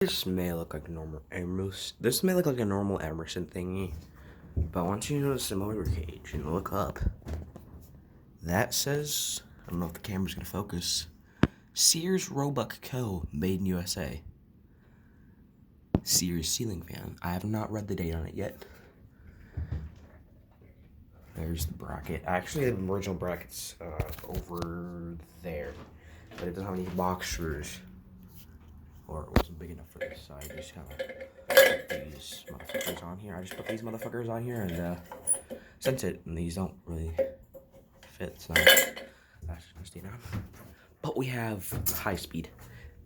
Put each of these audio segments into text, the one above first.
This may look like a normal Emerson. This may look like a normal Emerson thingy, but I want you to notice the motor cage and look up. That says, I don't know if the camera's gonna focus. Sears Roebuck Co. Made in USA. Sears ceiling fan. I have not read the date on it yet. There's the bracket. Actually, the original bracket's over there, but it doesn't have any box screws. Or it wasn't big enough for this, so I just kind of put these motherfuckers on here. I just put these motherfuckers on here and sent it, and these don't really fit, so that's just gonna stay down. But we have high speed,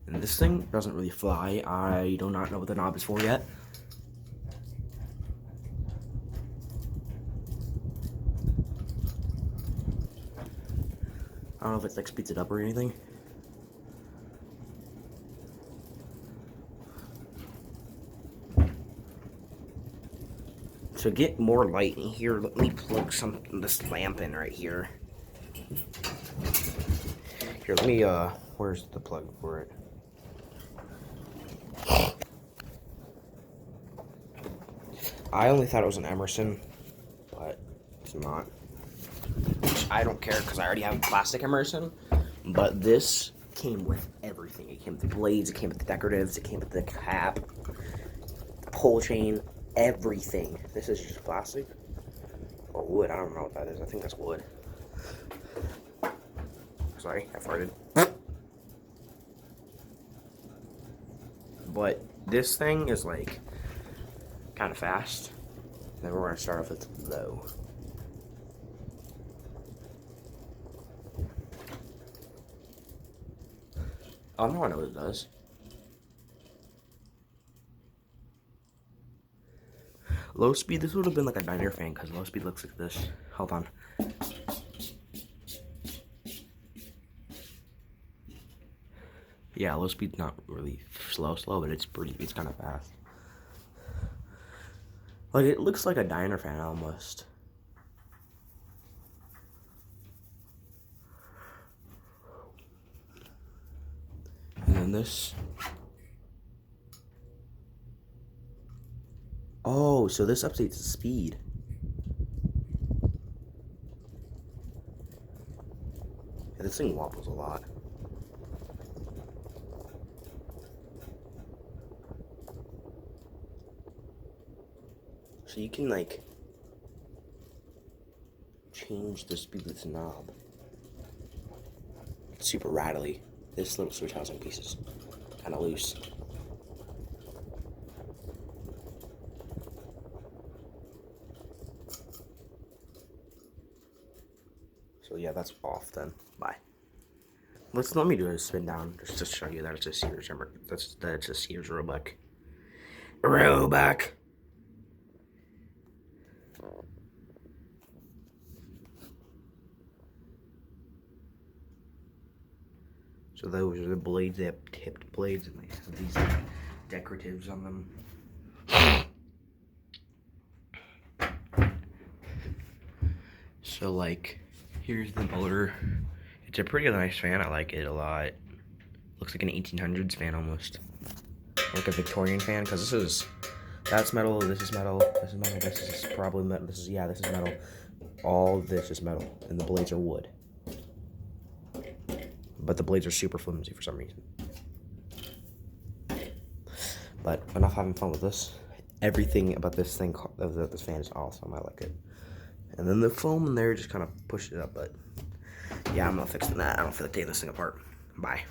and this thing doesn't really fly. I do not know what the knob is for yet. I don't know if it like speeds it up or anything. To get more light in here, let me plug this lamp in right here. Here, let me, where's the plug for it? I only thought it was an Emerson, but it's not. Which I don't care because I already have a plastic Emerson, but this came with everything. It came with the blades, it came with the decoratives, it came with the cap, pull chain, everything. This is just plastic or wood. I don't know what that is. I think that's wood. Sorry, I farted. But this thing is like kind of fast. Then we're gonna start off with low. Oh no, I know what it does. Low speed, this would have been like a diner fan because low speed looks like this. Hold on. Yeah, low speed's not really slow, but it's kind of fast. Like, it looks like a diner fan almost. And then this. Oh, so this updates the speed. Yeah, this thing wobbles a lot. So you can like change the speed with this knob. It's super rattly. This little switch housing piece is kind of loose. So yeah, that's off then. Bye. Let me do a spin down just to show you that it's a Sears. That it's a Sears roebuck. Roebuck. So those are the blades. They have tipped blades, and they have these decoratives on them. So like, here's the motor. It's a pretty nice fan. I like it a lot. Looks like an 1800s fan almost, like a Victorian fan. Because that's metal. This is metal. This is metal. This is probably metal. This is metal. All this is metal, and the blades are wood. But the blades are super flimsy for some reason. But enough having fun with this. Everything about this thing, this fan is awesome. I like it. And then the foam in there just kind of pushed it up. But yeah, I'm not fixing that. I don't feel like taking this thing apart. Bye.